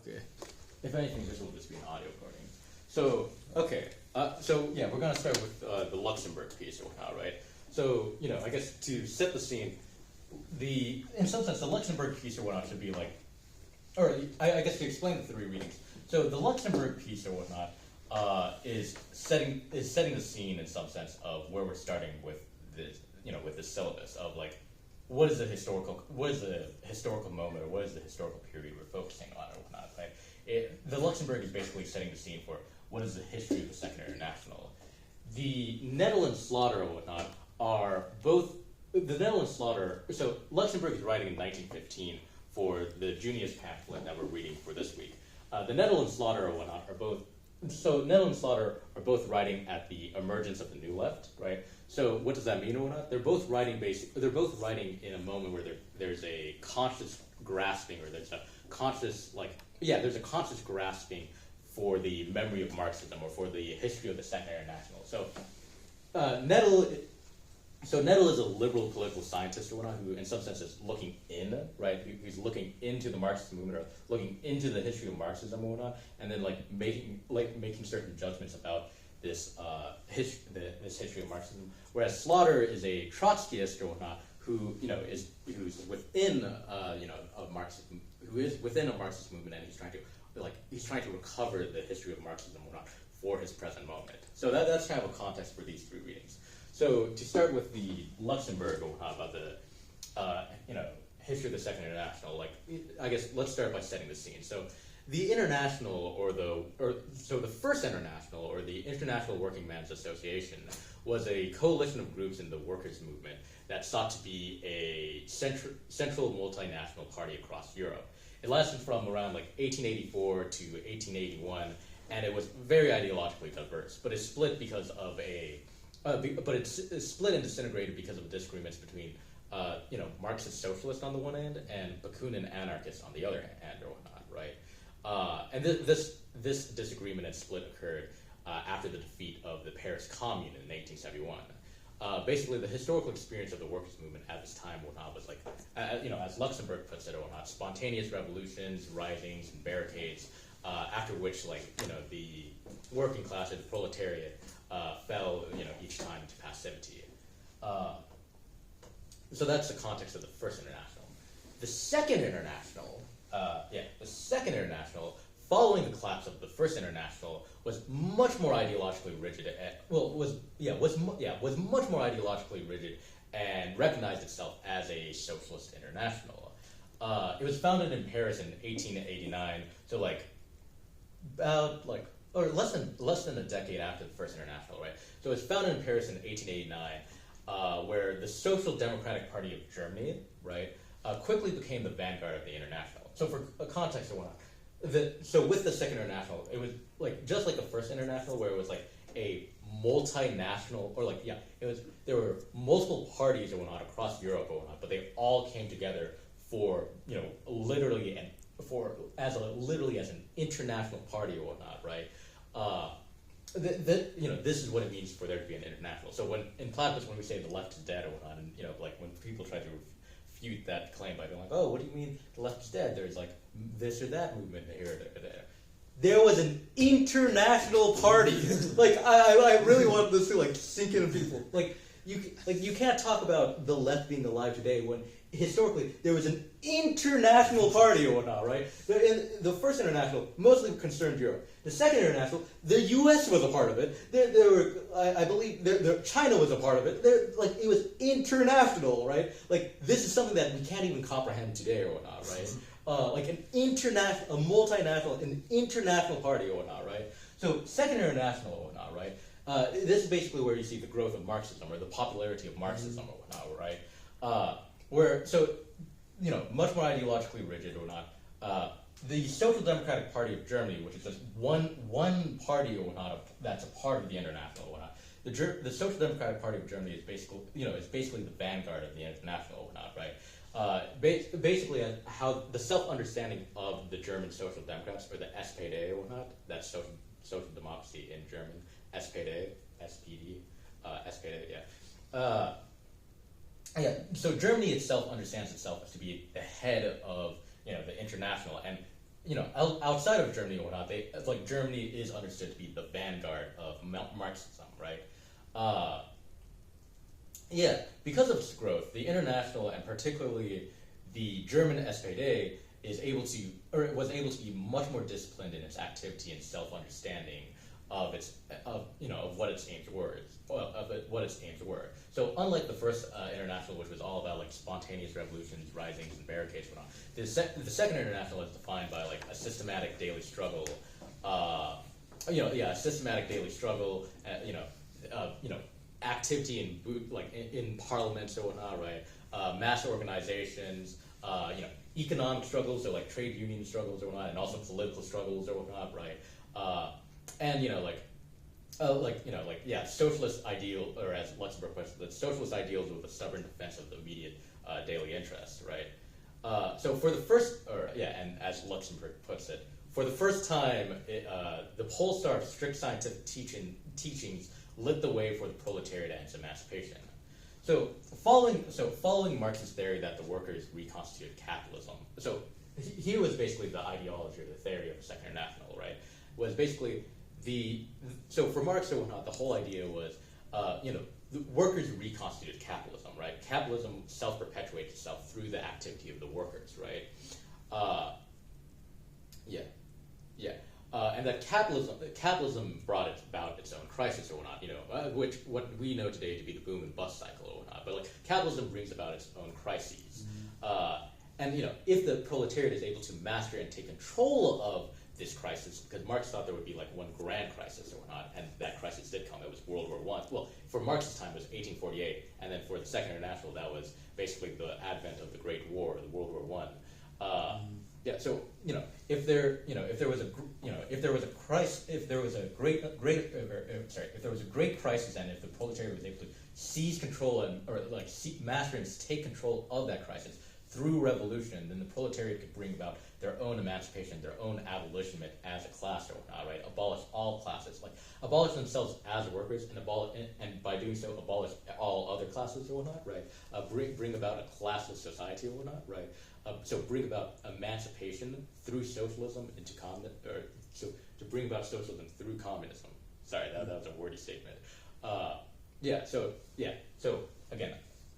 Okay. If anything, this will just be an audio recording. So, okay. So yeah, we're gonna start with the Luxemburg piece or whatnot, right? So, I guess to set the scene, in some sense, the Luxemburg piece or whatnot should be like, or I guess to explain the three readings. So the Luxemburg piece or whatnot is setting the scene in some sense of where we're starting with this, with this syllabus of like, what is the historical moment, or what is the historical period we're focusing on or whatnot, right? The Luxemburg is basically setting the scene for what is the history of the Second International. The Netherlands slaughter or whatnot are both, the Netherlands slaughter, so Luxemburg is writing in 1915 for the Junius pamphlet that we're reading for this week. The Netherlands slaughter or whatnot are both, so Netherlands slaughter are both writing at the emergence of the New Left, right? So what does that mean or whatnot? They're both writing in a moment where there's a conscious grasping, or there's a conscious grasping for the memory of Marxism, or for the history of the Second International. So Nettle is a liberal political scientist or whatnot, who in some sense is looking in, right? He's looking into the Marxist movement, or looking into the history of Marxism or whatnot, and then making certain judgments about this history of Marxism. Whereas Slaughter is a Trotskyist or whatnot, who's within a Marxism, who is within a Marxist movement, and he's trying to recover the history of Marxism or whatnot for his present moment. So that's kind of a context for these three readings. So to start with the Luxemburg or whatnot, about the history of the Second International, I guess let's start by setting the scene. So the International, so the First International, or the International Working Men's Association, was a coalition of groups in the workers' movement that sought to be a central multinational party across Europe. It lasted from around 1884 to 1881, and it was very ideologically diverse. But it's split because of it's split and disintegrated because of disagreements between Marxist socialists on the one hand and Bakunin anarchists on the other hand or whatnot, right? And this disagreement and split occurred after the defeat of the Paris Commune in 1871. Basically, the historical experience of the workers' movement at this time was as Luxemburg puts it, spontaneous revolutions, risings, and barricades. After which, the working class and the proletariat fell, each time into passivity. So that's the context of the First International. The Second International, following the collapse of the First International, was much more ideologically rigid. Was much more ideologically rigid and recognized itself as a socialist international. It was founded in Paris in 1889, so less than a decade after the First International, right? So it was founded in Paris in 1889, where the Social Democratic Party of Germany, right, quickly became the vanguard of the International. So for a context or whatnot, so with the Second International, it was just like the First International, where it was a multinational, there were multiple parties or whatnot across Europe or whatnot, but they all came together for literally as an international party or whatnot, right? This is what it means for there to be an international. So in platypus, when we say the left is dead or whatnot, and when people try to refute that claim by being oh, what do you mean the left is dead? There's this or that movement here or there. There was an international party. I really want this to sink into people. You can't talk about the left being alive today when historically there was an international party or whatnot, right? The First International mostly concerned Europe. The Second International, the U.S. was a part of it. I believe China was a part of it. It was international, right? This is something that we can't even comprehend today or whatnot, right? An multinational, an international party or whatnot, right? So Second International or whatnot, right? This is basically where you see the growth of Marxism, or the popularity of Marxism or whatnot, right? Much more ideologically rigid or not. The Social Democratic Party of Germany, which is just one party or whatnot that's a part of the International or whatnot. The Social Democratic Party of Germany is basically the vanguard of the International or whatnot, right? Basically, how the self-understanding of the German Social Democrats, or the SPD or whatnot, that's social democracy in German, SPD, SPD, yeah. So Germany itself understands itself as to be the head of the international, and outside of Germany and whatnot, Germany is understood to be the vanguard of Marxism, right? Yeah, because of its growth, the international and particularly the German SPD was able to be much more disciplined in its activity and self-understanding of what its aims were. So unlike the first international, which was all about like spontaneous revolutions, risings, and barricades, and whatnot, the second international is defined by like a systematic daily struggle. A systematic daily struggle. Activity in parliaments or whatnot, right? Mass organizations, economic struggles, so like trade union struggles or whatnot, and also political struggles or whatnot, right? Socialist ideal, or as Luxemburg puts it, socialist ideals with a stubborn defense of the immediate daily interests, right? So for the first, and as Luxemburg puts it, for the first time, the pole star of strict scientific teachings lit the way for the proletariat and its emancipation. So following Marx's theory that the workers reconstituted capitalism, so here was basically the ideology or the theory of the Second International, right? Was basically so for Marx or whatnot, the whole idea was, the workers reconstituted capitalism, right? Capitalism self-perpetuates itself through the activity of the workers, right? And that capitalism brought about its own crisis or whatnot, which what we know today to be the boom and bust cycle or whatnot. But like capitalism brings about its own crises, and if the proletariat is able to master and take control of this crisis, because Marx thought there would be like one grand crisis or whatnot, and that crisis did come. It was World War I. Well, for Marx's time, it was 1848, and then for the Second International, that was basically the advent of the Great War, the World War I. So if there was a great crisis, and if the proletariat was able to seize control master and take control of that crisis through revolution, then the proletariat could bring about their own emancipation, their own abolishment as a class or whatnot, right? Abolish all classes, like abolish themselves as workers, and by doing so abolish all other classes or whatnot, right? Bring about a classless society or whatnot, right? So bring about emancipation through socialism into to bring about socialism through communism. Sorry, that was a wordy statement. So again,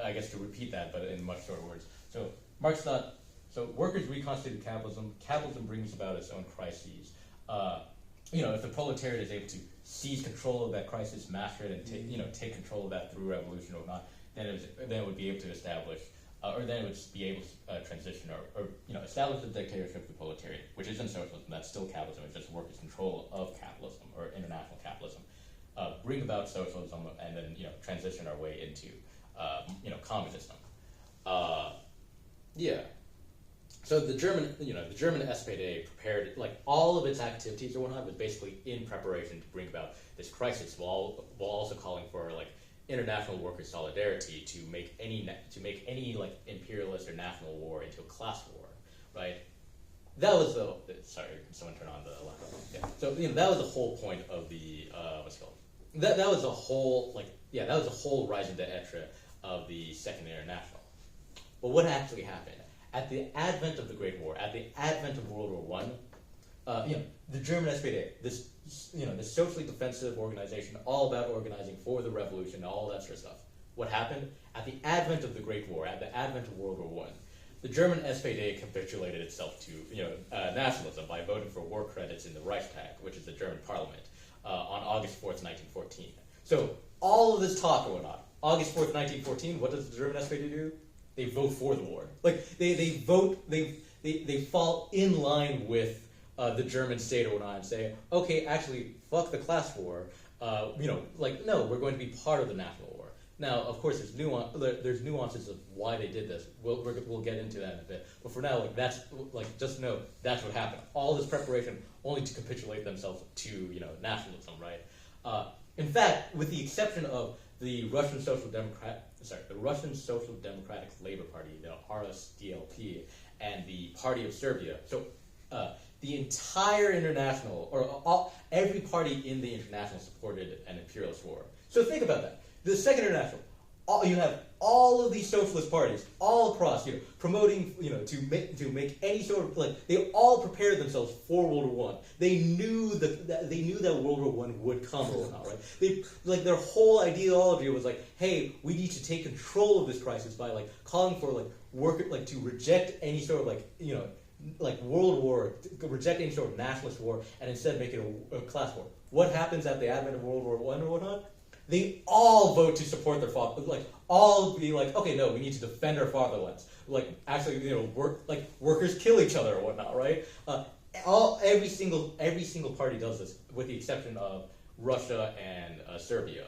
I guess to repeat that, but in much shorter words. So Marx thought, workers reconstituted capitalism. Capitalism brings about its own crises. If the proletariat is able to seize control of that crisis, master it, and take control of that through revolution or whatnot, then it would be able to establish. Then it would be able to transition or establish the dictatorship of the proletariat, which isn't socialism. That's still capitalism. It's just workers' control of capitalism or international capitalism. Bring about socialism and then transition our way into communism. So the German SPD prepared all of its activities or whatnot was basically in preparation to bring about this crisis, while also calling for international workers' solidarity to make any imperialist or national war into a class war, right? That was sorry, someone turn on the laptop. Yeah. So that was the whole point of the what's it called? That was the whole that was the whole raison d'etre of the Second International. But what actually happened at the advent of the Great War, at the advent of World War I? The German SPD, this socially defensive organization, all about organizing for the revolution, all that sort of stuff. What happened at the advent of the Great War, at the advent of World War I? The German SPD capitulated itself to nationalism by voting for war credits in the Reichstag, which is the German parliament, on August 4th, 1914. So all of this talk or whatnot, August 4th, 1914, what does the German SPD do? They vote for the war. They fall in line with the German state or whatnot and say, okay, actually, fuck the class war. No, we're going to be part of the national war. Now, of course, there's nuances of why they did this. We'll get into that in a bit. But for now, just know that's what happened. All this preparation only to capitulate themselves to nationalism, right? In fact, with the exception of the Russian Social Democratic Labor Party, the RSDLP, and the Party of Serbia. So the entire international, or every party in the international supported an imperialist war. So think about that. The Second International, you have all of these socialist parties all across, promoting, to make any sort of, like, they all prepared themselves for World War One. They knew that World War One would come or not, right? Their whole ideology was like, hey, we need to take control of this crisis by like calling for to reject any sort of world war, reject any sort of nationalist war, and instead make it a class war. What happens at the advent of World War One or whatnot? They all vote to support their father, all be like, okay, no, we need to defend our fatherlands. Workers kill each other or whatnot, right? Every single party does this, with the exception of Russia and Serbia,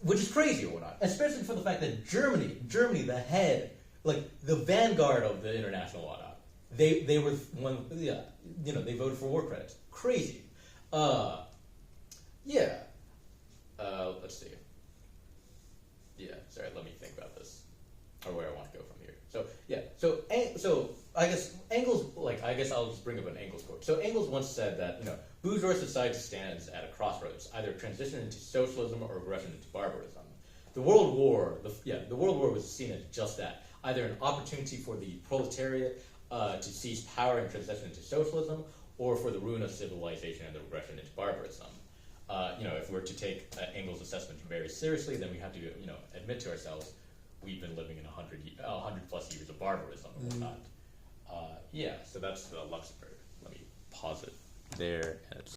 which is crazy or whatnot. Especially for the fact that Germany, the head, the vanguard of the international whatnot, they were one, they voted for war credits. Crazy. Yeah. Let's see. Yeah, sorry, let me think about this, or where I want to go from here. So, yeah, so I guess Engels, I'll just bring up an Engels quote. So Engels once said that, bourgeois society stands at a crossroads, either transition into socialism or regression into barbarism. The World War was seen as just that, either an opportunity for the proletariat to seize power and transition into socialism, or for the ruin of civilization and the regression into barbarism. If we're to take Engels' assessment very seriously, then we have to, admit to ourselves we've been living in 100 plus years of barbarism or whatnot. So that's Luxemburg. Let me pause it there. And it's